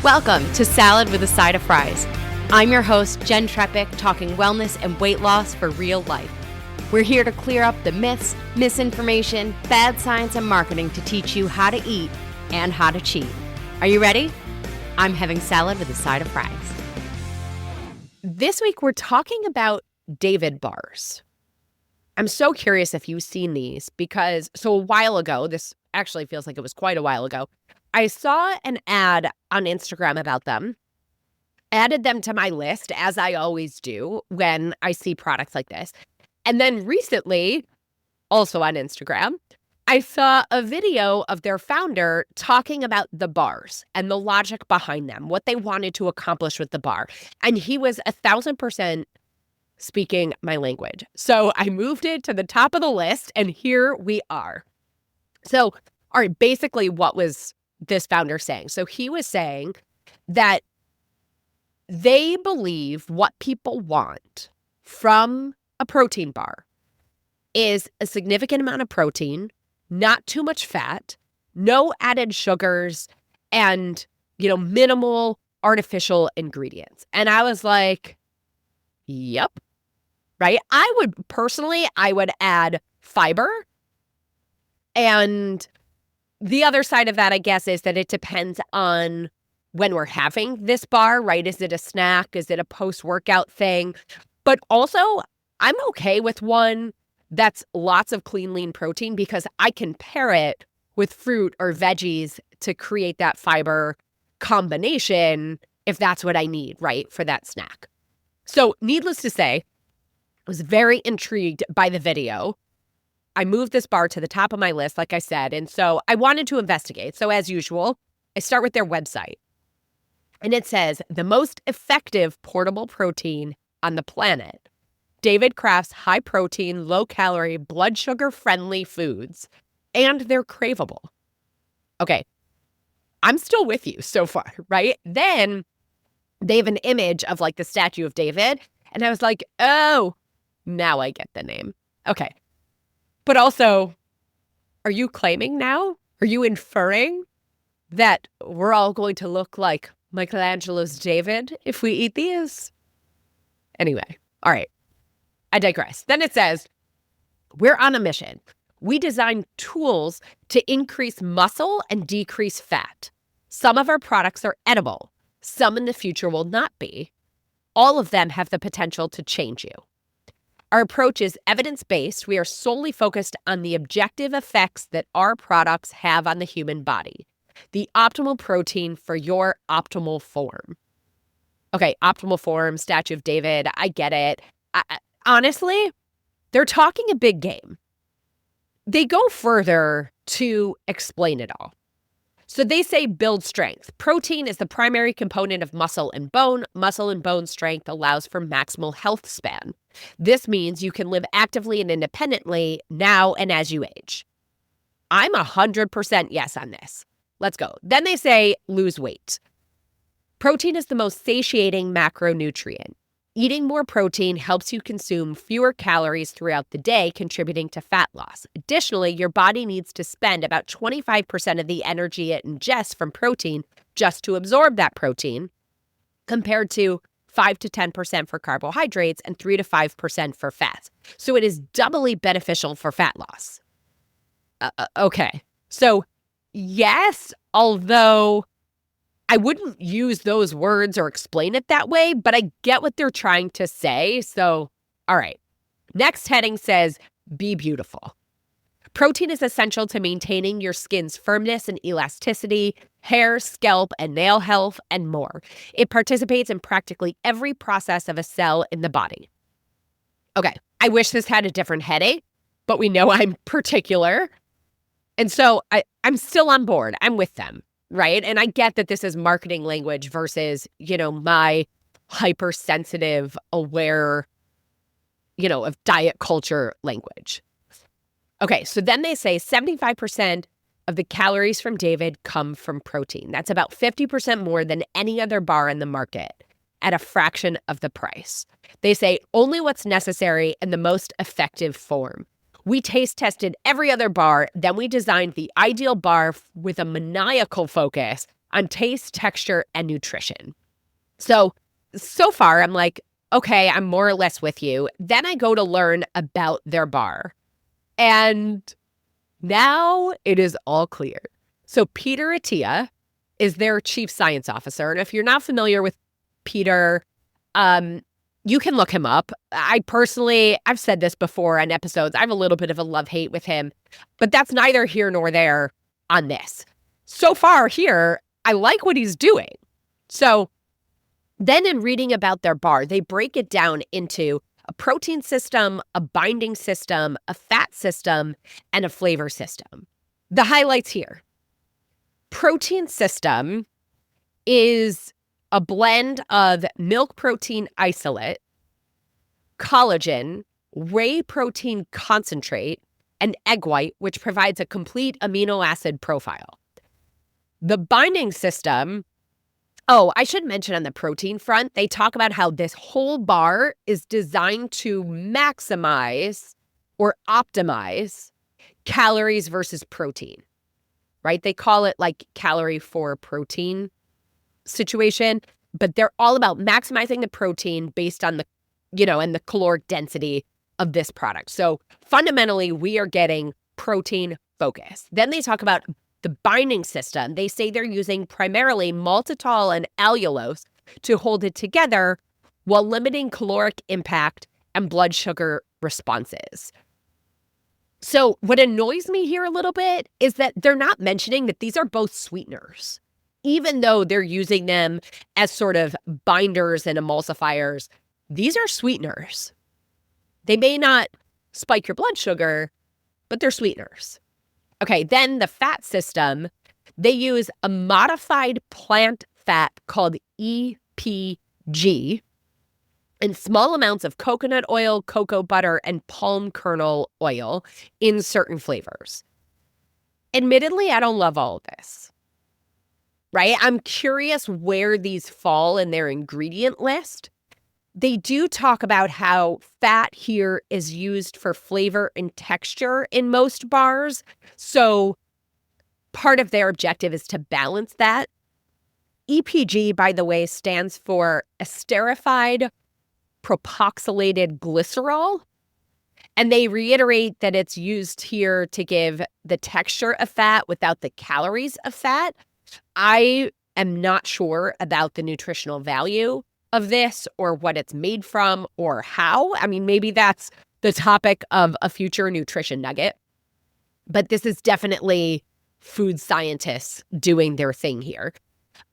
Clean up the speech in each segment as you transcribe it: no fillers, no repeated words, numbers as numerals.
Welcome to Salad with a Side of Fries. I'm your host, Jen Trepic, talking wellness and weight loss for real life. We're here to clear up the myths, misinformation, bad science, and marketing to teach you how to eat and how to cheat. Are you ready? I'm having salad with a side of fries. This week, we're talking about David bars. I'm so curious if you've seen these because, a while ago, this actually feels like it was quite a while ago, I saw an ad on Instagram about them, added them to my list, as I always do when I see products like this. And then recently, also on Instagram, I saw a video of their founder talking about the bars and the logic behind them, what they wanted to accomplish with the bar. And he was 1,000% speaking my language. So I moved it to the top of the list, and here we are. So, all right, basically what was this founder saying? So he was saying that they believe what people want from a protein bar is a significant amount of protein, not too much fat, no added sugars, and, minimal artificial ingredients. And I was like, yep, right? I would add fiber. And the other side of that, I guess, is that it depends on when we're having this bar, right? Is it a snack? Is it a post-workout thing? But also, I'm okay with one that's lots of clean, lean protein because I can pair it with fruit or veggies to create that fiber combination if that's what I need, right, for that snack. So needless to say, I was very intrigued by the video. I moved this bar to the top of my list, like I said, and so I wanted to investigate. So as usual, I start with their website. And it says, the most effective portable protein on the planet. David crafts high-protein, low-calorie, blood sugar-friendly foods, and they're craveable. Okay, I'm still with you so far, right? Then they have an image of like the statue of David, and I was like, oh, now I get the name. Okay. But also, are you claiming now? Are you inferring that we're all going to look like Michelangelo's David if we eat these? Anyway, all right. I digress. Then it says, we're on a mission. We design tools to increase muscle and decrease fat. Some of our products are edible. Some in the future will not be. All of them have the potential to change you. Our approach is evidence-based. We are solely focused on the objective effects that our products have on the human body. The optimal protein for your optimal form. Okay, optimal form, statue of David, I get it. Honestly, they're talking a big game. They go further to explain it all. So they say build strength. Protein is the primary component of muscle and bone. Muscle and bone strength allows for maximal health span. This means you can live actively and independently now and as you age. I'm 100% yes on this. Let's go. Then they say lose weight. Protein is the most satiating macronutrient. Eating more protein helps you consume fewer calories throughout the day, contributing to fat loss. Additionally, your body needs to spend about 25% of the energy it ingests from protein just to absorb that protein, compared to 5 to 10% for carbohydrates and 3 to 5% for fats. So it is doubly beneficial for fat loss. Okay. So yes, although I wouldn't use those words or explain it that way, but I get what they're trying to say. So, all right. Next heading says, be beautiful. Protein is essential to maintaining your skin's firmness and elasticity, hair, scalp, and nail health, and more. It participates in practically every process of a cell in the body. Okay, I wish this had a different heading, but we know I'm particular. And so I'm still on board. I'm with them, right? And I get that this is marketing language versus, my hypersensitive, aware, of diet culture language. Okay, so then they say 75% of the calories from David come from protein. That's about 50% more than any other bar in the market at a fraction of the price. They say only what's necessary and the most effective form. We taste tested every other bar, then we designed the ideal bar with a maniacal focus on taste, texture, and nutrition. So far, I'm like, okay, I'm more or less with you. Then I go to learn about their bar. And now it is all clear. So Peter Attia is their chief science officer. And if you're not familiar with Peter, you can look him up. I've said this before on episodes. I have a little bit of a love-hate with him, but that's neither here nor there on this. So far here, I like what he's doing. So then in reading about their bar, they break it down into a protein system, a binding system, a fat system, and a flavor system. The highlights here. Protein system is a blend of milk protein isolate, collagen, whey protein concentrate, and egg white, which provides a complete amino acid profile. The binding system, I should mention on the protein front, they talk about how this whole bar is designed to maximize or optimize calories versus protein, right? They call it like calorie for protein situation, but they're all about maximizing the protein based on the, and the caloric density of this product. So fundamentally, we are getting protein focus. Then they talk about the binding system. They say they're using primarily maltitol and allulose to hold it together while limiting caloric impact and blood sugar responses. So what annoys me here a little bit is that they're not mentioning that these are both sweeteners, even though they're using them as sort of binders and emulsifiers. These are sweeteners. They may not spike your blood sugar, but they're sweeteners. Okay, then the fat system, they use a modified plant fat called EPG and small amounts of coconut oil, cocoa butter, and palm kernel oil in certain flavors. Admittedly, I don't love all of this, right? I'm curious where these fall in their ingredient list. They do talk about how fat here is used for flavor and texture in most bars. So part of their objective is to balance that. EPG, by the way, stands for esterified propoxylated glycerol. And they reiterate that it's used here to give the texture of fat without the calories of fat. I am not sure about the nutritional value of this or what it's made from or how. I mean, maybe that's the topic of a future nutrition nugget. But this is definitely food scientists doing their thing here.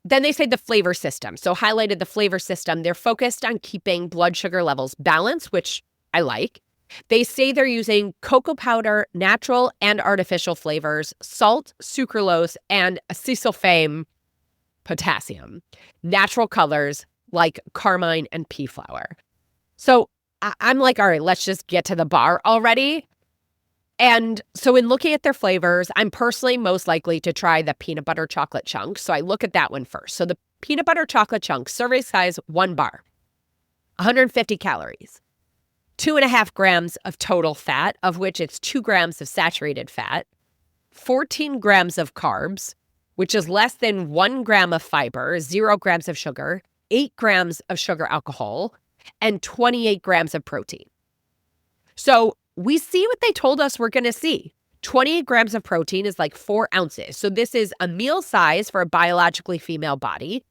Then they say the flavor system. So highlighted the flavor system. They're focused on keeping blood sugar levels balanced, which I like. They say they're using cocoa powder, natural and artificial flavors, salt, sucralose, and acesulfame potassium, natural colors like carmine and pea flower. So I'm like, all right, let's just get to the bar already. And so in looking at their flavors, I'm personally most likely to try the peanut butter chocolate chunk. So I look at that one first. So the peanut butter chocolate chunk, serving size 1 bar, 150 calories, 2.5 grams of total fat, of which it's 2 grams of saturated fat, 14 grams of carbs, which is less than 1 gram of fiber, 0 grams of sugar, 8 grams of sugar alcohol, and 28 grams of protein. So we see what they told us we're going to see. 28 grams of protein is like 4 ounces. So this is a meal size for a biologically female body.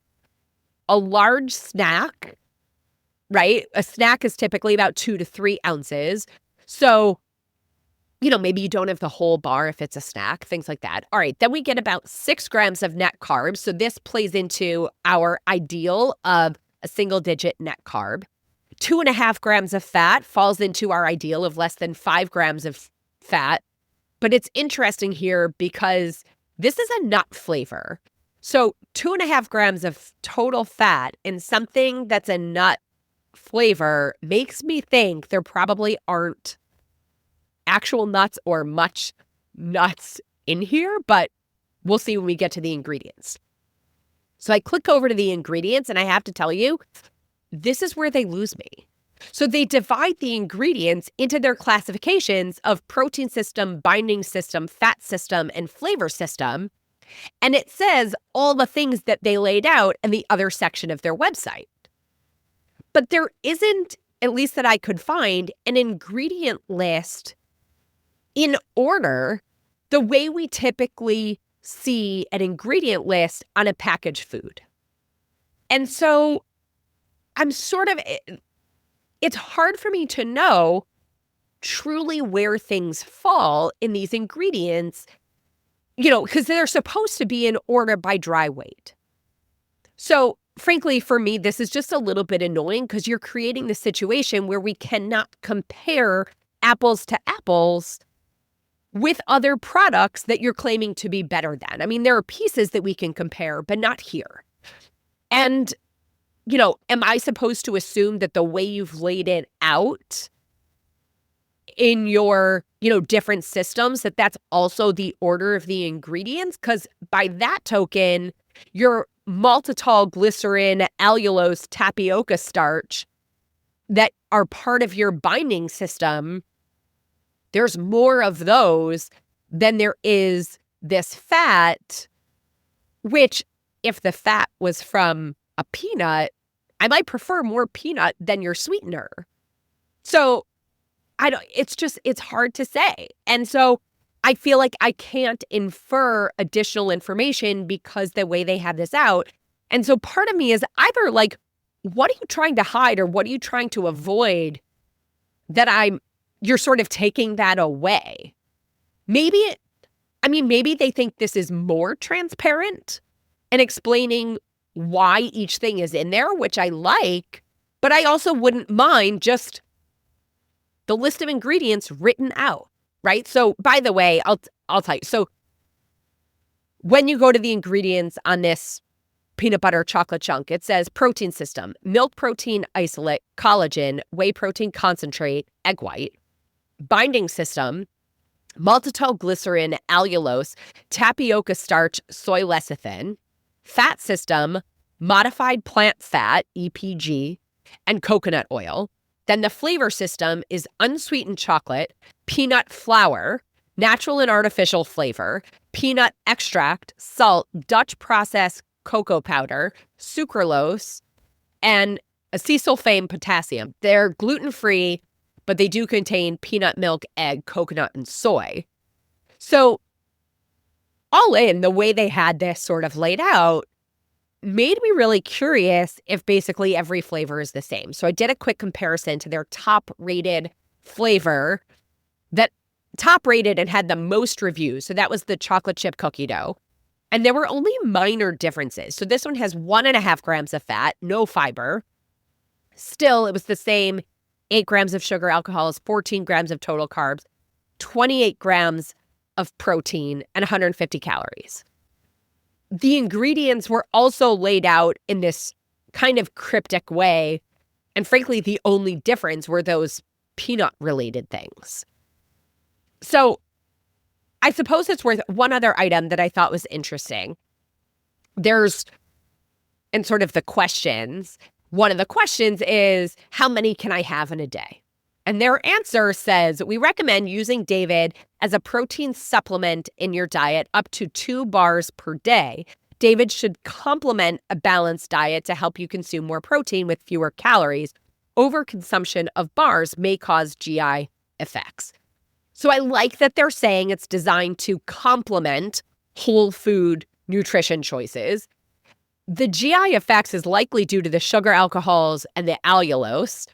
A large snack, right? A snack is typically about 2 to 3 ounces. So, maybe you don't have the whole bar if it's a snack, things like that. All right, then we get about 6 grams of net carbs. So this plays into our ideal of a single-digit net carb. 2.5 grams of fat falls into our ideal of less than 5 grams of fat. But it's interesting here because this is a nut flavor. So 2.5 grams of total fat in something that's a nut flavor makes me think there probably aren't actual nuts or much nuts in here, but we'll see when we get to the ingredients. So I click over to the ingredients and I have to tell you, this is where they lose me. So they divide the ingredients into their classifications of protein system, binding system, fat system, and flavor system. And it says all the things that they laid out in the other section of their website. But there isn't, at least that I could find, an ingredient list in order the way we typically see an ingredient list on a packaged food. And so I'm it's hard for me to know truly where things fall in these ingredients, because they're supposed to be in order by dry weight. So frankly, for me, this is just a little bit annoying because you're creating the situation where we cannot compare apples to apples with other products that you're claiming to be better than. I mean, there are pieces that we can compare, but not here. And, am I supposed to assume that the way you've laid it out in your, different systems, that that's also the order of the ingredients? Because by that token, your maltitol, glycerin, allulose, tapioca starch that are part of your binding system, there's more of those than there is this fat, which if the fat was from a peanut, I might prefer more peanut than your sweetener. So it's hard to say. And so I feel like I can't infer additional information because the way they have this out. And so part of me is either like, what are you trying to hide or what are you trying to avoid that you're sort of taking that away? Maybe they think this is more transparent and explaining why each thing is in there, which I like, but I also wouldn't mind just the list of ingredients written out, right? So by the way, I'll tell you. So when you go to the ingredients on this peanut butter chocolate chunk, it says protein system, milk protein isolate, collagen, whey protein concentrate, egg white, binding system, maltitol, glycerin, allulose, tapioca starch, soy lecithin, fat system, modified plant fat, EPG, and coconut oil. Then the flavor system is unsweetened chocolate, peanut flour, natural and artificial flavor, peanut extract, salt, Dutch processed cocoa powder, sucralose, and acesulfame potassium. They're gluten-free, but they do contain peanut milk, egg, coconut, and soy. So all in, the way they had this sort of laid out made me really curious if basically every flavor is the same. So I did a quick comparison to their top-rated flavor that top-rated and had the most reviews. So that was the chocolate chip cookie dough. And there were only minor differences. So this one has 1.5 grams of fat, no fiber. Still, it was the same 8 grams of sugar alcohols, 14 grams of total carbs, 28 grams of protein, and 150 calories. The ingredients were also laid out in this kind of cryptic way. And frankly, the only difference were those peanut-related things. So I suppose it's worth one other item that I thought was interesting. There's, and sort of the questions, one of the questions is, how many can I have in a day? And their answer says, we recommend using David as a protein supplement in your diet up to 2 bars per day. David should complement a balanced diet to help you consume more protein with fewer calories. Overconsumption of bars may cause GI effects. So I like that they're saying it's designed to complement whole food nutrition choices. The GI effects is likely due to the sugar alcohols and the allulose.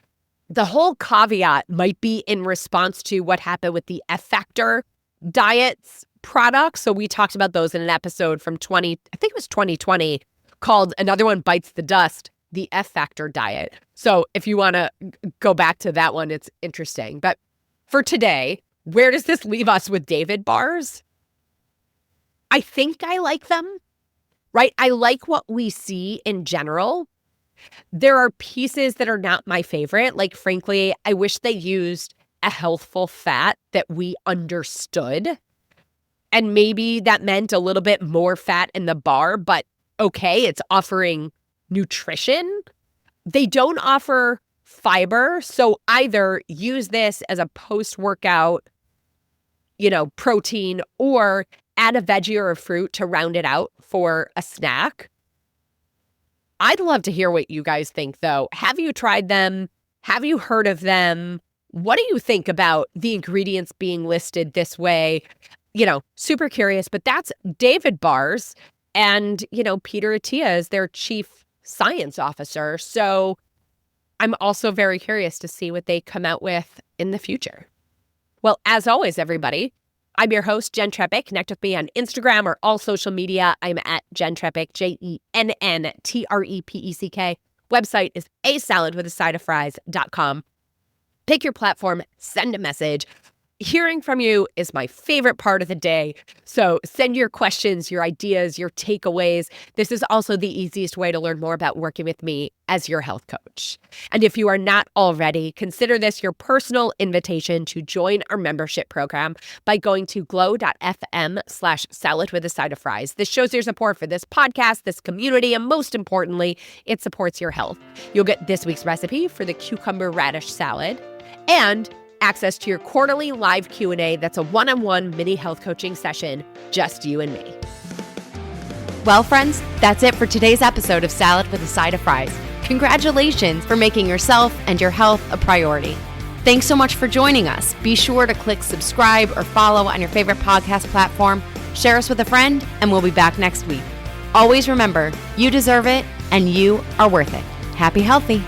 The whole caveat might be in response to what happened with the F-Factor diets products. So we talked about those in an episode from 2020, called Another One Bites the Dust, the F-Factor diet. So if you want to go back to that one, it's interesting. But for today, where does this leave us with David bars? I think I like them, right? I like what we see in general. There are pieces that are not my favorite. Like, frankly, I wish they used a healthful fat that we understood. And maybe that meant a little bit more fat in the bar, but okay, it's offering nutrition. They don't offer fiber. So either use this as a post-workout, protein, or add a veggie or a fruit to round it out for a snack. I'd love to hear what you guys think, though. Have you tried them? Have you heard of them? What do you think about the ingredients being listed this way? Super curious, but that's David Bars. And, Peter Attia is their chief science officer. So I'm also very curious to see what they come out with in the future. Well, as always, everybody, I'm your host, Jen Trepeck. Connect with me on Instagram or all social media. I'm at Jen Trepeck, JENNTREPECK. Website is asaladwithasideoffries.com. Pick your platform, send a message. Hearing from you is my favorite part of the day. So send your questions, your ideas, your takeaways. This is also the easiest way to learn more about working with me as your health coach. And if you are not already, consider this your personal invitation to join our membership program by going to glow.fm/salad with a side of fries. This shows your support for this podcast, this community, and most importantly, it supports your health. You'll get this week's recipe for the cucumber radish salad and access to your quarterly live Q&A that's a one-on-one mini health coaching session, just you and me. Well, friends, that's it for today's episode of Salad with a Side of Fries. Congratulations for making yourself and your health a priority. Thanks so much for joining us. Be sure to click subscribe or follow on your favorite podcast platform, share us with a friend, and we'll be back next week. Always remember, you deserve it and you are worth it. Happy healthy.